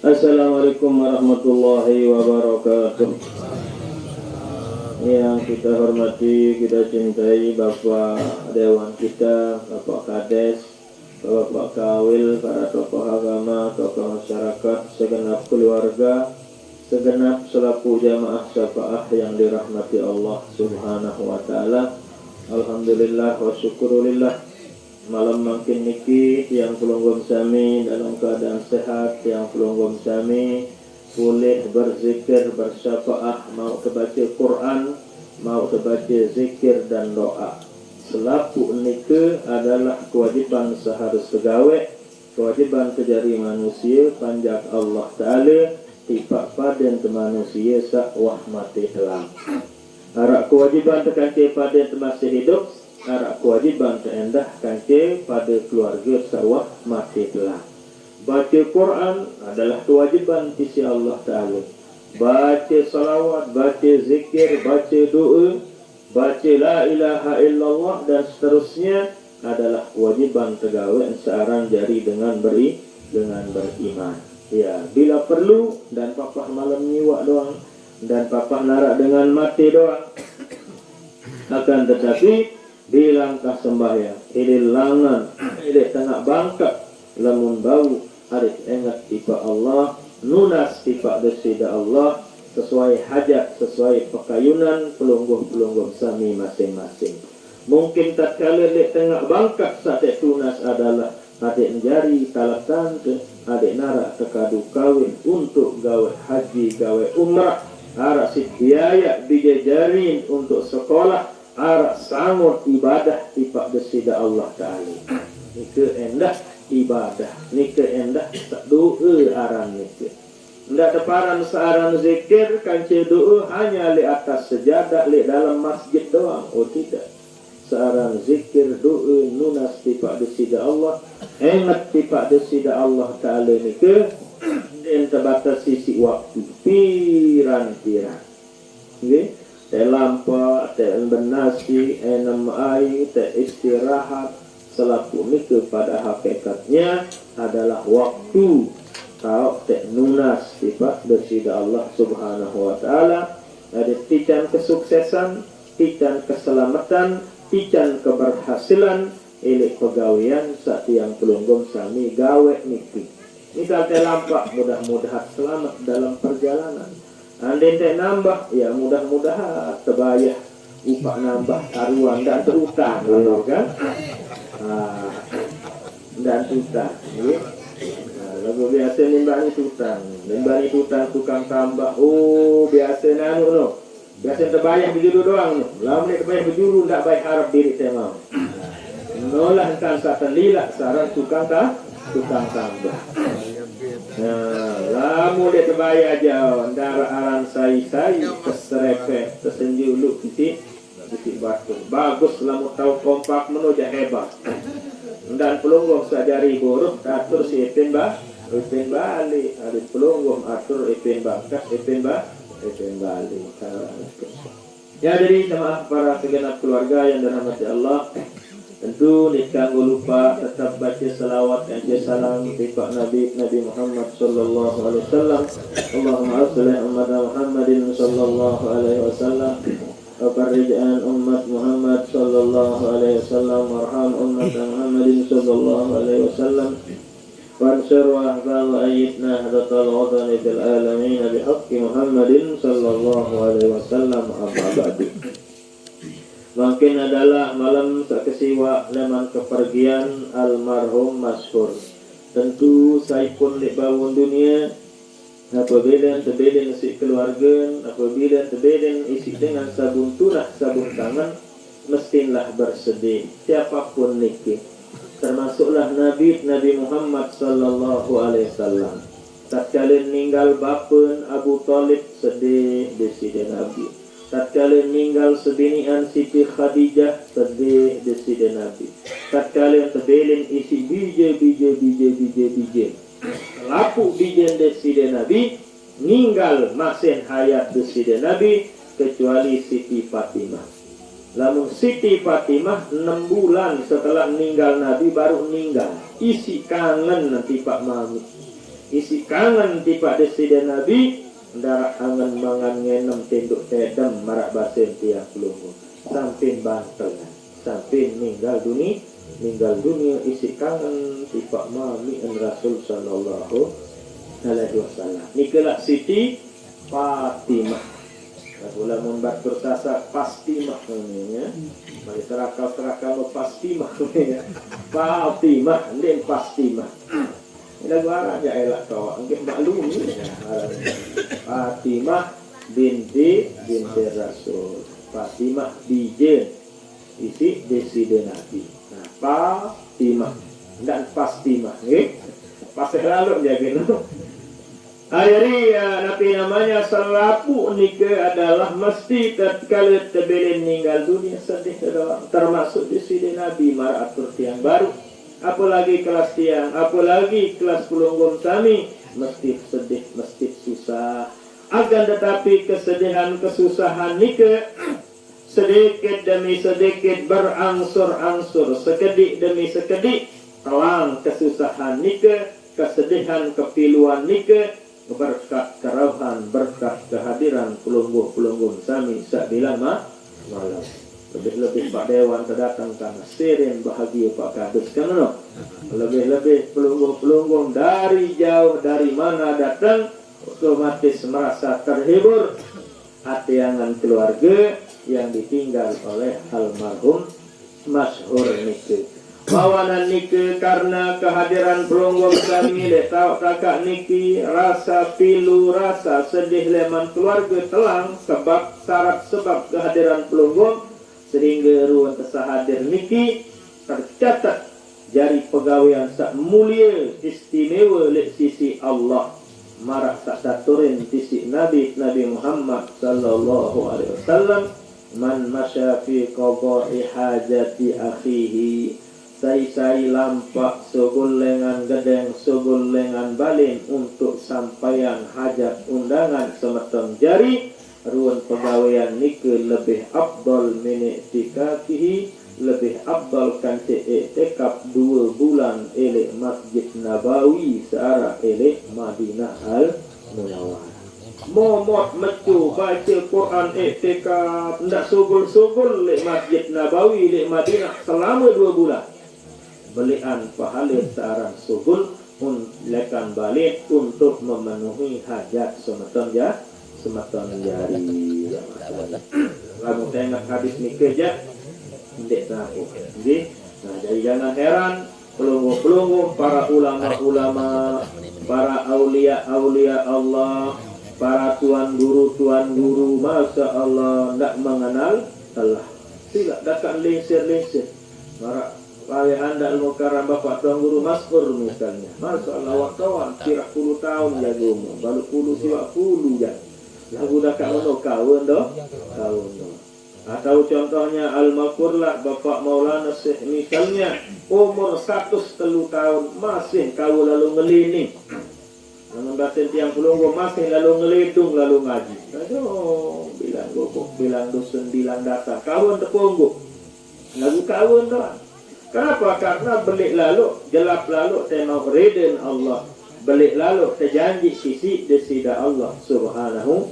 Assalamualaikum warahmatullahi wabarakatuh. Yang kita hormati, kita cintai Bapak Dewan kita, Bapak Kades, Bapak Kawil, para tokoh agama, tokoh masyarakat, segenap keluarga, segenap selaku jamaah syafaah yang dirahmati Allah Subhanahu wa taala. Alhamdulillah wa syukurillah. Malam makin niki yang pelunggum sami dalam keadaan sehat, yang pelunggum sami boleh berzikir, bersyafaah, mau kebaca Quran, mau kebaca zikir dan doa. Selaku nike adalah kewajiban seharus pegawai, kewajiban kejari manusia panjak Allah Ta'ala tipak paden ke manusia sakwah mati telang. Harap kewajiban tekanci paden masih hidup, harap kewajiban terendah kanci pada keluarga sawah mati telah. Baca Quran adalah kewajiban sisi Allah Ta'ala. Baca salawat, baca zikir, baca doa, baca la ilaha illallah dan seterusnya adalah kewajiban pegawai searang jari dengan beriman. Ya, bila perlu dan papa malam nyiwak doang dan papa narak dengan mati doang. Akan tetapi dilangkah sembahyang, ini langan, ini tengah bangkat, lamun bau, arif ingat tipa Allah, nunas tipa desida Allah, sesuai hajat, sesuai pakayunan, pelungguh-pelungguh sami masing-masing. Mungkin tak kala dek tengah bangkat saat tunas adalah adik jari talatan ke adik narak tekadu kawin untuk gawe haji, gawe umrah, arak si biaya bijajarin untuk sekolah, arak sangut ibadah tipak desida Allah Ta'ala. Nika endah ibadah, nika endah doa aran nika. Ndak teparan searan zikir kanci doa hanya li atas sejadah li dalam masjid doang. Oh tidak. Searan zikir doa nunas tipak desida Allah, ingat tipak desida Allah Ta'ala nika dan terbatas sisi waktu piran-piran. Okay? Teh lampa, teh bernasi, enam air, teh istirahat, selaku ini kepada hakikatnya adalah waktu kau teh nunas sifat bersida Allah Subhanahu wa taala. Ada tican kesuksesan, tican keselamatan, tican keberhasilan ilik pegawaian saat yang pelunggum sami gawe niki. Misal teh lampa, mudah-mudahan selamat dalam perjalanan. Andai teh nambah, ya mudah-mudahan terbayar upah nambah taruhan dan terutang, kan? Dan tutang, ya. Lalu biasa nimbani tutang tukang tambah. Oh biasa nanu no, biasa terbayar berjuru doang no. Lalu dia terbayar berjuru, tak baik harap diri saya mau. Nolah kan satan lila saran tukang tambah. Nah, lamu dia terbayar jauh, antara aran sai-sai, keserepet, tersenjuluk, titik batu. Bagus, lamu tahu kompak menuju hebat. Dan pelunggung sajari buruh, atur si ipin balik. Ada pelunggung, atur ipin bangkat, ipin balik. Ya, jadi jemaah para segenap keluarga yang dirahmati Allah, tentu nikah lupa tetap baca salawat dan salam tiba Nabi Muhammad sallallahu alaihi wasallam. Allahumma salli ala Muhammadin sallallahu alaihi wasallam wa farrij'an ummat Muhammad sallallahu alaihi wasallam warham ummat Muhammadin sallallahu alaihi wasallam wansur wa ahbal ayyidna hadatal wadani fil alamin bihaqqi Muhammadin sallallahu alaihi wasallam amma ba'du. Mungkin adalah malam sakesiwa leman kepergian almarhum masyhur. Tentu saya pun di bangun dunia apabila terbeden si keluarga, apabila terbeden isi dengan sabun tunah, sabun tangan, mestilah bersedih. Siapapun niki, termasuklah Nabi Muhammad sallallahu alaihi wasallam. Tatkala meninggal bapa Abu Talib sedih di sisi Nabi. Tatkala meninggal sebinian Siti Khadijah sedih di sisi Nabi. Tatkala terbelin isi bije. Lapuk bije di sisi Nabi, meninggal masih hayat di sisi Nabi kecuali Siti Fatimah. Lamun Siti Fatimah 6 bulan setelah meninggal Nabi baru meninggal. Isi kangen nanti Pak Mami. isi kangen tipak desida Nabi ndarak angen mangan ngenem tenduk tedem marak basen tiang pelunggu sampai bantel sampai meninggal dunia isi kangen tipak mami Rasul sallallahu alaihi wasallam. Nikalah Siti Fatimah. Kalau membuat bersasa Fastimah namanya. Mari terakal Fastimah namanya. Fatimah dan Fastimah. Ini lagu Arab ya elak kau. Mungkin maklum ni. Fatimah binti Rasul. Fatimah bijen isi deside Nabi. Nah, Fatimah dan Fastimah. Pasal lalu jaga. Hari Nabi namanya selapu nikah adalah mesti tatkala terbelin meninggal dunia sedih doang. Termasuk di sini Nabi marah atur tiang baru. Apalagi kelas tiang, apalagi kelas pelunggum kami mesti sedih, mesti susah. Akan tetapi kesedihan kesusahan nikah sedikit demi sedikit berangsur-angsur, sekedik demi sekedik telang kesusahan nikah, kesedihan kepiluan nikah. Berkat kerahan, berkat kehadiran pelunggu-pelunggu sami sabilan malam. Lebih-lebih Pak Dewan terdatang karena sirin bahagia Pak Kades kan no? Lebih-lebih pelunggu-pelunggu dari jauh dari mana datang otomatis merasa terhibur hati angan keluarga yang ditinggal oleh almarhum masyhur niki. Bawanan niki karena kehadiran pelunggu kami tahu kakak niki rasa pilu rasa sedih leman keluarga telang sebab syarat sebab kehadiran pelunggu sehingga ruang kesahadir niki tercatat jari pegawaian sak mulia istimewa lek sisi Allah marah tak daturin sisi Nabi Muhammad sallallahu alaihi wasallam man masya fi qada'i hajati akhihi sai lampak sugul lengan gedeng sugul lengan balin untuk sampaian hajat undangan semeton jari ruang pegawaian nike lebih abdal min i'tikafihi lebih abdal kan i'tikaf 2 bulan elek Masjid Nabawi searah elek Madinah al Munawwarah. Momot metu baca Quran i'tikaf ndak sugul-sugul lek Masjid Nabawi lek Madinah selama 2 bulan. Belian pahala searang subul lekan balik untuk memenuhi hajat semeton jari. Kamu tengok hadis ni kerja ndek tahu. Jadi jangan heran pelunggu-pelunggu para ulama-ulama, para aulia Allah, para tuan guru, masya Allah ndak mengenal telah. Tidak dapat lensir. Para Pawai anda al-mukarram bapak tuan guru masyhur misalnya. Masya Allah wartawan kira 10 tahun jagomu. Baru 10 siwak 10 ya. Lagu dah kat mana kawan doh. Atau contohnya al-makurlah bapak Maulana Syekh misalnya umur 103 tahun masih kau lalu ngelining. Namun batin tiang pelunggu masih lalu ngelidung lalu ngaji. Aduh, bilang gokok, bilang dusun, bilang data. Kawan terpunggu. Lagu kawan doh. Kenapa? Karena belik lalu, gelap lalu, tema reden Allah. Belik lalu, terjanji sisi desida Allah subhanahu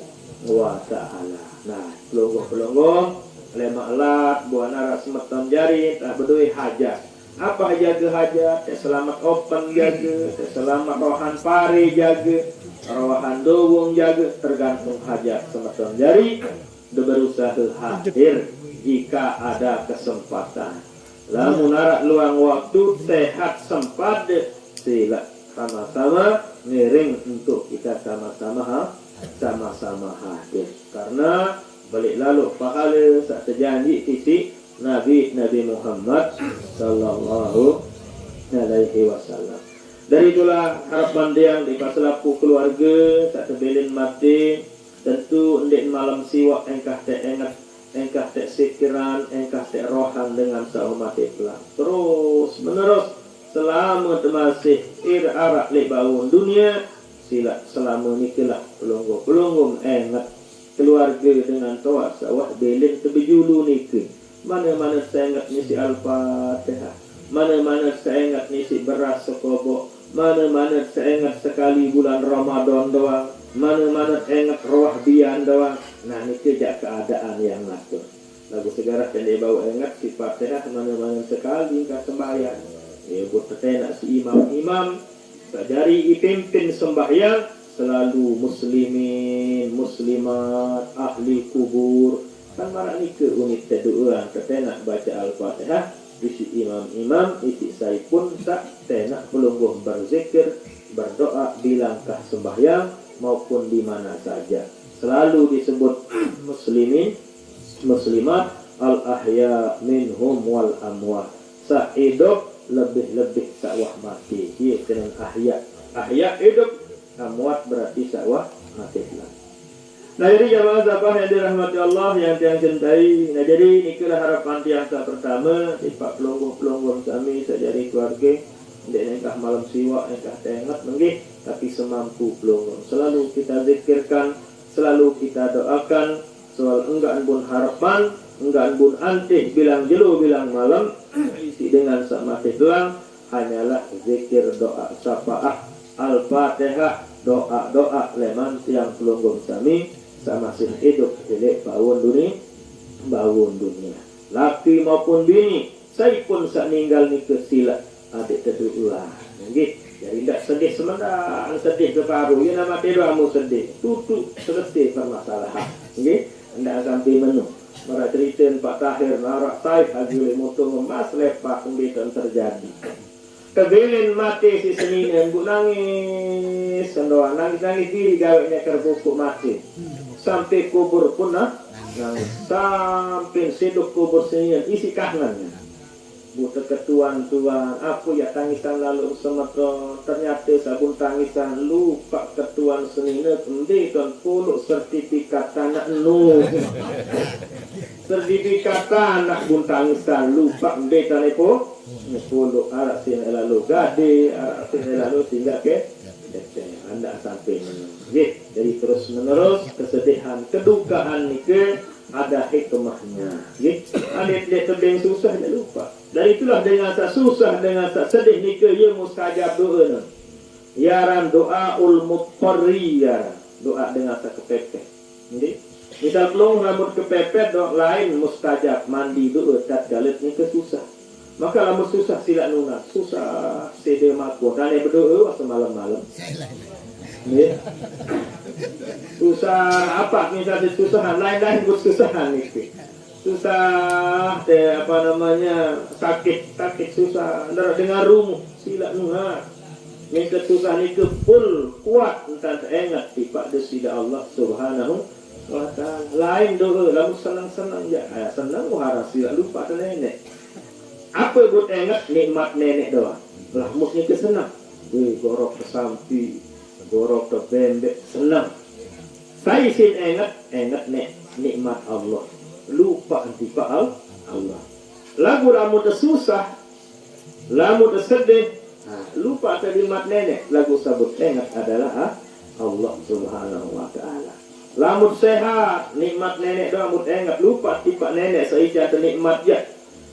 wa ta'ala. Nah, pelunggu-pelunggu, lemak lat, buah naras semeton jari, tak berdui hajat. Apa jaga hajat? Selamat open jaga, selamat rohan pari jaga, rohan dowong jaga, tergantung hajat semeton jari. Berusaha hadir jika ada kesempatan. Lalu narak luang waktu sehat sempat sila sama-sama ngiring untuk kita sama-sama hadir karena balik lalu pahala saat terjanji sisi Nabi Muhammad sallallahu alaihi wasallam. Dari itulah harapan dia di pasalapu keluarga saat terbelin mati tentu ndek malam siwak engkah teh ingat engkah tak sekiran, engkah tak rohan dengan sahumati pelang. Terus menerus selama masih arak le bangun dunia sila selama nikilah pelunggu ingat keluarga dengan toa sawah belin tebejulu niki. Mana-mana saya ingat nisi al-Fatihah, mana-mana saya ingat nisi beras sekobok, mana-mana seingat sekali bulan Ramadan doang, mana-mana ingat roh bian doang. Nah ini tidak keadaan yang ngatur. Lagu segera pendek bawa ingat si Fatihah mana-mana sekali kah sembahyang. Ya buat tetenak si imam-imam sajari ipimpin sembahyang selalu muslimin, muslimat, ahli kubur. Kan marah ni ke unit teduan tetenak baca Al-Fatihah. Isi imam-imam, isi saya pun tak tenak pelungguh berzikir, berdoa di langkah sembahyang maupun di mana saja. Selalu disebut muslimin, muslimat, al-ahya minhum wal amwat. Sa hidup lebih-lebih sawah mati. Ia dengan ahya. Ahya hidup, amwat berarti sawah mati lah. Nah jadi jamaah zabah yang dirahmati Allah yang cintai. Nah jadi inilah harapan tiasa pertama di pak pelungguh kami sejari keluarga. Tidak nikah malam siwa, nikah tengat menggih, tapi semampu pelungguh. Selalu kita zikirkan, selalu kita doakan. Soal enggan pun harapan, enggan pun antih bilang jelu bilang malam. Isi dengan sama telang hanyalah zikir doa syafaat Al-Fatihah, doa-doa leman tiang pelungguh kami. Sama sin hidup jelek bawun dunia laki maupun bini saya pun sak ninggal ni kesilat adik kedua gitu. Jadi tidak sedih sementara sedih keparuh ya nama tidamu sedih tutup selesai permasalahan gitu. Tidak sampai menu mereka cerita Pak Tahir narak saya haji motor emas lepak kemudian terjadi kegelin mati si Senin bu nangis sendoa nangis diri gawanya terbuku mati sampai kubur pun nangis sampai seduk kubur Senin isi kangennya buta ketuan aku ya tangisan lalu semetro ternyata sabun tangisan lupa ketuan Senin kemudian puluk sertifikat tanah sertifikat tanah bun tangisan lupa kemudian lepo puluk arak sini lalu gade arak sini lalu sehingga ke anda sampai jadi terus menerus kesedihan kedukaan ni ke ada hikmahnya ada yang susah dia lupa dari itulah dengan susah dengan sedih ni ke ia mustajab doa yaran doa ul mutarri doa dengan kepepet misal pelung rambut kepepet doa lain mustajab mandi doa tak galet ni ke susah maka lama susah sila nuna susah sede makwa dan dia berdoa semalam-malam susah apa misalnya susahan lain-lain kesusahan itu susah apa namanya sakit susah dengar rumuh sila nuna ini kesusahan itu full kuat entah ingat tiba desida Allah subhanahu wa ta'ala lain doa lalu senang-senang ya senang harap sila lupa dan nenek apa buat ingat nikmat nenek doang lah musnya kesenang gorok kesampi gorok ke bembek senang saya sin ingat nikmat Allah lupa nanti Allah lagu lamu tersusah lamu tersedih lupa nikmat nenek lagu sabut ingat adalah Allah subhanahu wa ta'ala lamu sehat nikmat nenek doang mut ingat lupa tiba nenek saya jatuh nikmat ya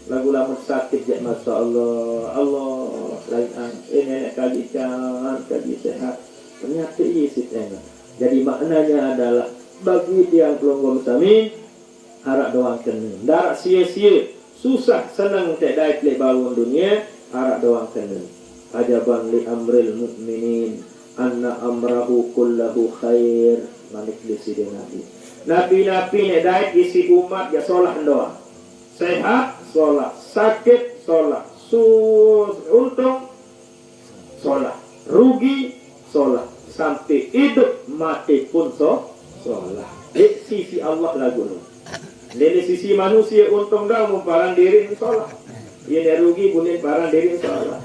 lagu lama sakit ya masya Allah lain nenek kali jangan kali sehat ternyata isi enak. Jadi maknanya adalah bagi tiang pelonggom samin harap doang kena darat sia-sia susah senang tak daik le bangun dunia harap doang kena ajaban li amril mu'minin anna amrahu kullahu khair malik disidi nabi nek daik isi umat ya solah doang sehat sholat, sakit sholat, untung sholat, rugi sholat, sampai hidup mati pun sholat. Di sisi Allah lagu ni. Dari sisi manusia untung dah memparang diri sholat. Ia rugi bunin parang diri sholat.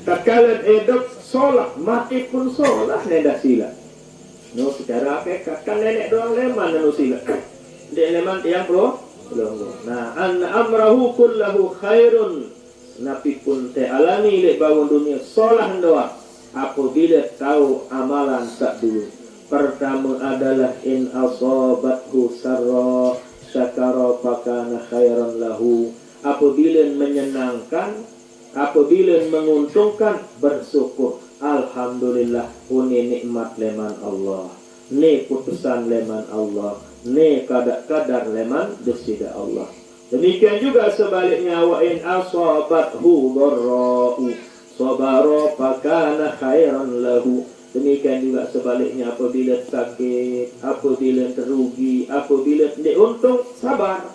Tatkala hidup sholat, mati pun sholat nenda sila. No secara hakikat kan nenek doang leman no sila. Dek leman tiang pro. Nah, anna amrahu kullahu khairun nabi pun te alami le bangun dunia solah doa apabila tahu amalan tak dulu pertama adalah in asabathu sarra syakara fakana khairan lahu apabila menyenangkan Apabila menguntungkan, bersyukur. Alhamdulillah, ini nikmat leman Allah, ini putusan leman Allah, ini kadar leman desida Allah. Demikian juga sebaliknya, wa in asabathu dharra'u sabara fakana khairan lahu. Demikian juga sebaliknya, apabila sakit, apabila terugi, apabila tidak untung, sabar.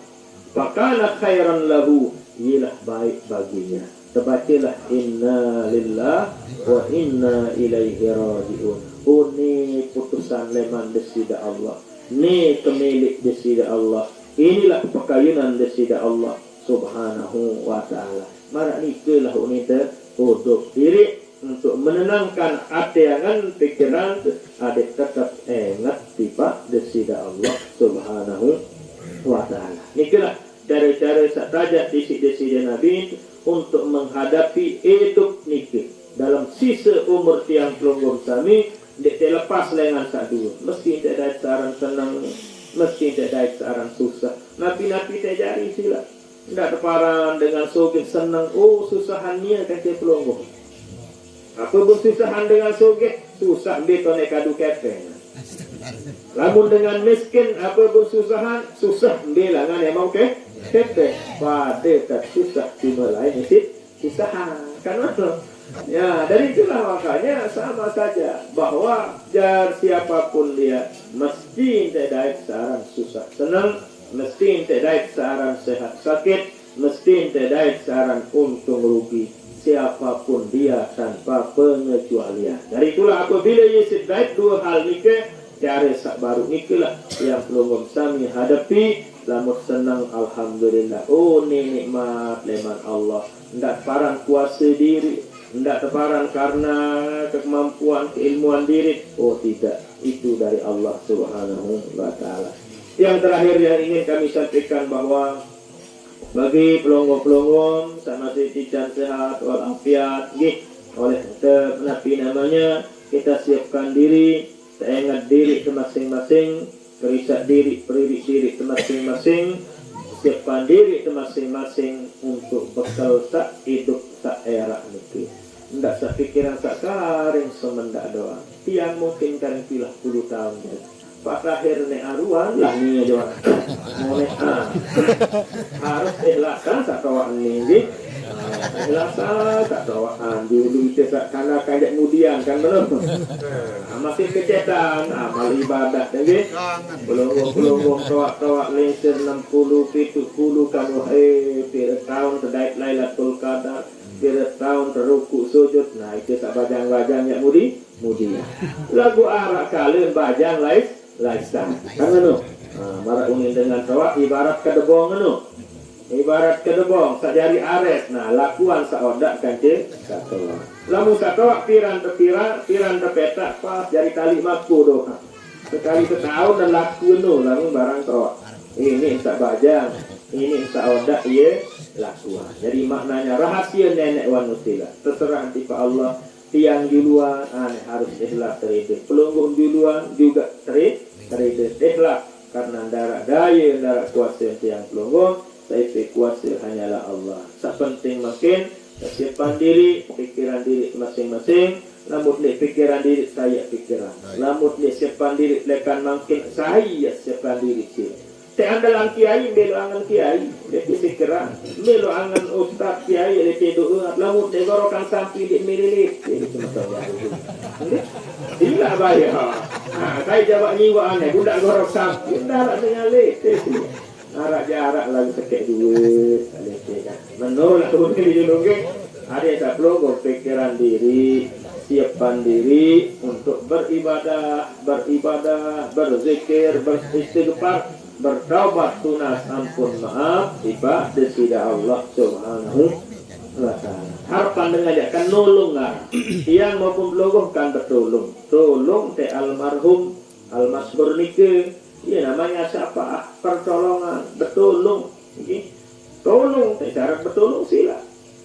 Fakana khairan lahu, ialah baik baginya. Terbacalah inna lillah wa inna ilaihi raji'un. Ini putusan leman desida Allah, ini pemilik desida Allah, inilah pekayunan desida Allah subhanahu wa ta'ala. Mara nikelah unita untuk diri untuk menenangkan hati angan pikiran adik tetap ingat tiba desida Allah subhanahu wa ta'ala. Nikelah cara-cara sahaja desida Nabi untuk menghadapi hidup niki dalam sisa umur tiang pelunggung kami. Dia lepas lengan sak dulu, mesti tidak ada saran senang, mesti tidak ada saran susah. Nabi-nabi tak jari sila, tidak terparan dengan sogeh senang. Oh susahannya kaki pelunggung. Apa pun susahan dengan sogeh, susah beton kadu kepeng. Lamun dengan miskin, apa pun susahan, susah bilangan yang mau ke kepeng. Pada tak susah cuma lain isi susahan. Karena ya, dari itulah makanya sama saja bahwa jar siapapun dia mesti tidak saran susah senang, mesti tidak saran sehat sakit, mesti tidak saran untung rugi, siapapun dia tanpa pengecualian. Dari itulah apabila Yesus baik dua hal nikah, cari sak baru nikah yang belum kami hadapi. Lamun senang alhamdulillah. Oh ini nikmat leman Allah. Tidak parang kuasa diri, tidak terparang karena kemampuan keilmuan diri. Oh tidak, itu dari Allah subhanahu wa ta'ala. Yang terakhir yang ingin kami sampaikan bahwa bagi pelongo-pelongo sama tidak sehat walafiat oleh Nabi namanya, kita siapkan diri, ingat diri masing-masing, perisak diri, peririk diri masing-masing, siapkan diri masing-masing untuk bekal tak hidup tak era niki. Tidak sepikiran tak karing semendak doang. Tiang mungkin kan pilah 10 tahun. Pak terakhir ne aruan lah ni doang. Mulai harus ikhlasan tak kawan ni. Ikhlasan tak kawan dulu itu karena kayak kemudian kan belum. Masih kecetan amal ibadah lagi. Belum kawak lenser 60 70 kan tahun terdaik Lailatul Qadar. Kira tahun teruku sujud, nah itu tak bajang-bajang yang mudia. Lagu arak kalian bajang laisan. Kan anu? Marak ungin dengan tawa ibarat kedebong anu. Ibarat kedebong sajari aret. Nah, lakuan saodak kancing satawa. Lamun satawa piran tepetak pas jari tali maku doh. Sekali setahun dan laku anu lamun barang tawa. Ini tak bajang, ini saodak ye lakuan. Jadi maknanya rahasia nenek wanusila terserah nanti Pak Allah. Tiang duluan harus ikhlas terhidup, pelunggung duluan juga terhidup ikhlas karena darah kuasa tiang pelunggung, tapi kuasa hanyalah Allah. Sepenting makin kesiapan diri, pikiran diri masing-masing. Namun di pikiran diri saya pikiran, namun di siapan diri lekan makin saya siapan diri sih. Te andalan kiai belo angan kiai leti pikiran belo angan ustaz kiai leti doa lamun de gorokan sampai di mililit jadi semacam ya tidak bayar. Nah saya jawab nyiwa aneh budak gorok sampai darat dengan leti arak jarak lagi sekek duit leti kan menolak tuh di julungke ada tak perlu pikiran diri, siapkan diri untuk beribadah, berzikir, beristighfar, bertaubat tunas ampun maaf tiba desida Allah subhanahu wa ta'ala. Harapan dengan dia kan nolong yang maupun belum kan bertolong tolong te almarhum almasbur nike ya namanya siapa pertolongan bertolong tolong te cara bertolong sila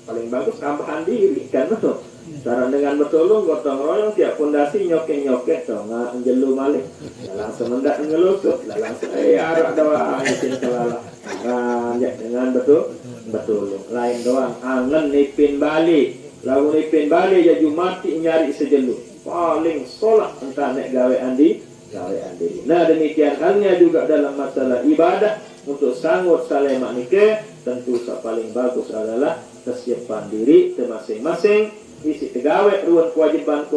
paling bagus tambahan diri kan betul. Cara dengan bertolong gotong royong tiap pondasi nyokek dong anjelu malik langsung mendak ngelusuk langsung arak doa izin kelala kan ya dengan betul lain doang angen nipin balik lagu nipin balik ya jumati nyari sejeluk paling solak entah nek gawe andi. Nah demikian halnya juga dalam masalah ibadah untuk sanggup salemak nikah tentu paling bagus adalah kesiapan diri masing-masing isi tegawe ruang kewajiban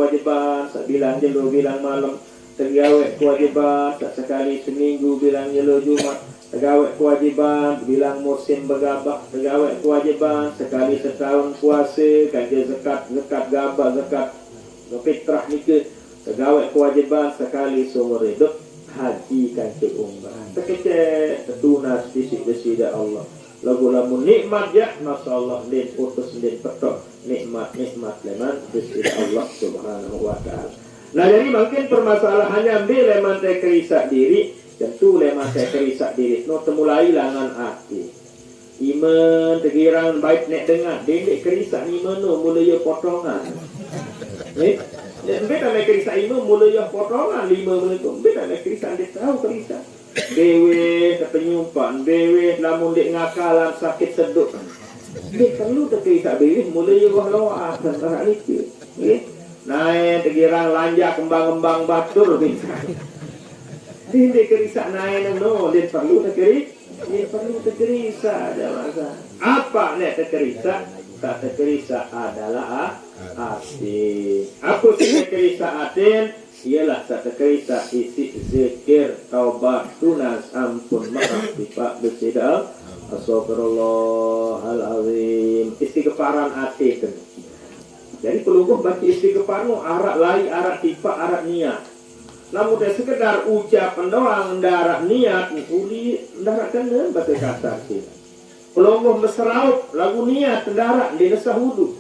bilang jelo bilang malam tegawe kewajiban sekali seminggu bilang jelo Jumat tegawe kewajiban bilang musim begabah tegawe kewajiban sekali setahun puasa kanjeng zakat gabah zakat fitrah nikah tegawe kewajiban sekali seumur hidup haji kanjeng umrah tekece tunas bisi Allah lagu lamun nikmat ya masyaallah din putus din petok nikmat leman bisi Allah subhanahu wa ta'ala. Nah jadi mungkin permasalahannya leman teh kerisa diri tentu leman teh kerisa diri no temulai langan hati iman tegirang baik nek dengar dendek kerisa iman no mulai potongan beda nek kerisa iman mulai potongan 5 menit beda nek kerisa dia tahu kerisa dewe kepenyumpan dewe lamun dek ngakalan sakit seduk dek perlu kerisa dewe mulai wah akan itu naik tegirang lanja kembang batur bisa dek kerisa naik no dek perlu kerisa ada masa apa nek kerisa tak kerisa adalah hati apa sih kerisa aten ialah satu kerisa isi zikir taubat tunas ampun maaf pak bersedal astagfirullahalazim istighfaran ati kan jadi pelungguh bagi istighfar nu arak lai arak tipa arak niat namun dia sekedar ucapan doang darak niat uli darak kena batu kasar sih pelungguh mesraup lagu niat darak di nesah wudhu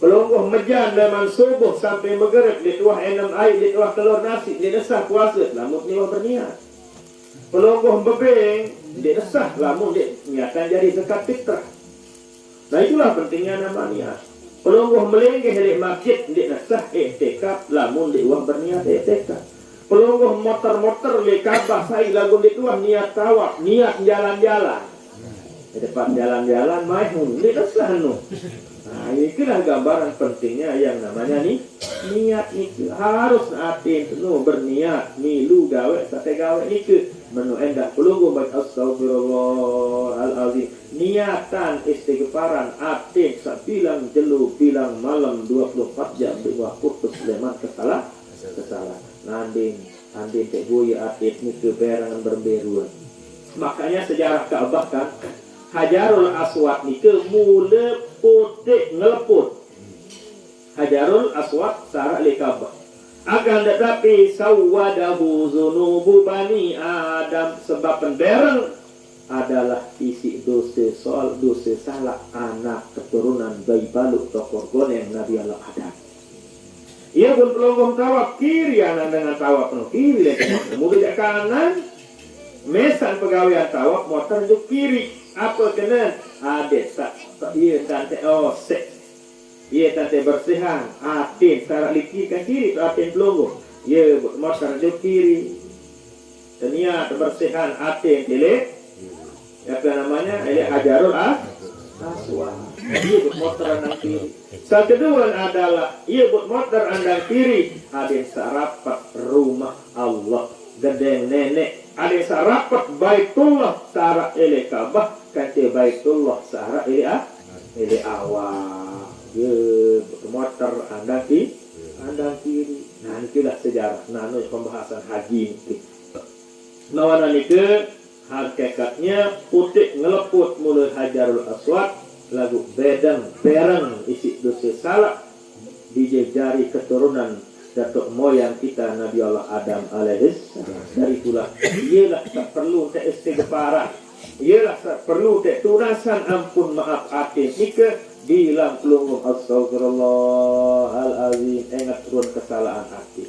pelungguh mejan dengan subuh sampai maghrib di tuah enam air di tuah telur nasi di desah puasa lamun nyawa berniat pelungguh bebeng di desah lamun di niatan jadi zakat fitrah. Nah itulah pentingnya nama niat. Pelungguh melenggeh di masjid di desah i'tikaf lamun di uang berniat i'tikaf. Pelungguh motor di Ka'bah sai lagun di tuah niat tawaf niat jalan-jalan di depan jalan-jalan maihun di desah nu. Nah, inilah gambaran pentingnya yang namanya niat itu harus hati penuh berniat milu gawe sate gawe itu menu endak pelunggu baik astagfirullahalazim niatan istighfaran hati sabilang jelu bilang malam 24 jam dua putus leman kesalahan nanding teh boy hati itu berangan berberuan makanya sejarah Ka'bah kan Hajarul Aswad niku mule putih ngeleput. Hajarul Aswad sarah li Ka'bah. Akan tetapi sawadahu zunubu bani Adam sebab pendereng adalah isi dosa soal dosa salah anak keturunan bayi baluk tokor goneng Nabi Allah Adam. Ia pun pelonggong tawaf kiri anak dengan tawaf penuh kiri mudah kanan mesan pegawai tawaf motor itu kiri apa kena adet tak iya tante iya tante bersihan atin sarak liki kan kiri tu atin pelonggong iya motor itu kiri dan ia bersihan atin dilek apa namanya ini Hajarul Aswad iya buat motor andang kiri yang kedua adalah iya buat motor andang kiri ada sarapat rumah Allah gedeng nenek ada sarapat Baitullah sara ele Ka'bah kate Baitullah sara ele awak ye motor andang kiri nah itulah sejarah nanu pembahasan haji itu lawan ke hakikatnya putih ngeleput mulai Hajarul Aswad lagu bedang bereng isi dosa salah dijejari keturunan datuk moyang kita Nabi Allah Adam alaihis dari pula ialah tak perlu tak istighfaran ialah tak perlu tak tunasan ampun maaf hati nika bilang pelungguh astagfirullahalazim ingat turun kesalahan hati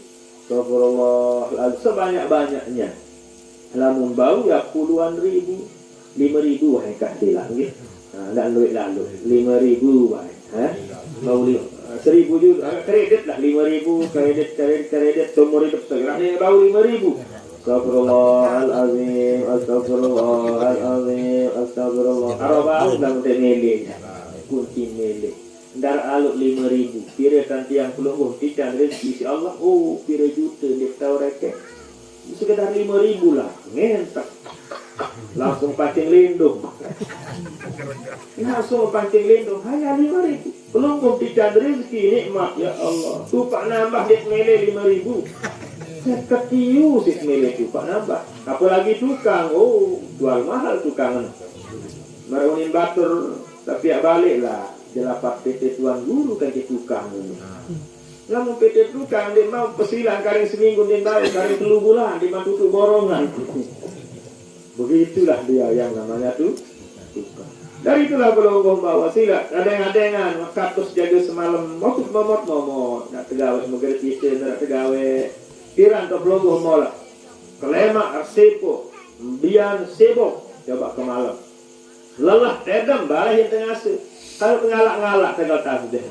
astagfirullahalazim sebanyak-banyaknya lamun bau ya puluhan ribu 5.000 wahai kak bilang gitu nah duit lalu 5.000 wahai mau 1.000 juga kredit lah 5.000 kredit seumur hidup sekarang ini baru 5.000 Astagfirullahalazim, astagfirullahalazim, astagfirullah. Arabah dan temele, kunci mele. Dar aluk 5.000. Kira kan tiang pelungguh tidak rezeki si Allah. Oh, kira juta dia tahu reket. Sekedar 5.000 lah, ngentak. Langsung pancing lindung. Langsung pancing lindung. Hanya 5.000. Pelungguh tidak rezeki nikmat ya Allah. Tupak nambah dia mele 5.000. Ketiu sih milik itu Pak nambah. Apalagi tukang, oh jual mahal tukangan. Merunin batur tapi ya balik lah. Jelapat PT Tuan Guru kan ke tukang ini. Namun PT tukang dia mau pesilang kali seminggu dia tahu kali 3 bulan dia mau tutup borongan. Begitulah dia yang namanya tuh tukang. Dari itulah kalau bawa silat adeng-adengan katus jaga semalam waktu momot nak tegawe mengerti nak tegawe Piran ke pelungguh mola Kelema arsepo Bian sibuk coba ke malam lelah tedam balai yang tengah se kalau ngalak-ngalak tegal tasbih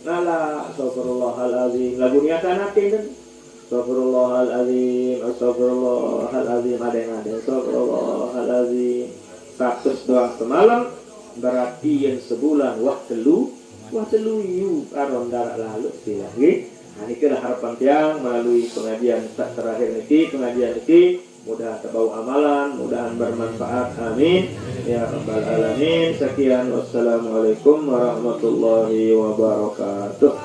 ngalak astagfirullahalazim lagu niatan hati kan astagfirullahalazim astagfirullahalazim adeng-adeng astagfirullahalazim 100 doang semalam berarti yang sebulan wah telu yu aron darat lalu silang gitu. Nah, ini adalah harapan tiang melalui pengajian terakhir ini, pengajian ini mudah terbau amalan, mudahan bermanfaat, amin ya rabbal alamin. Sekian, wassalamualaikum warahmatullahi wabarakatuh.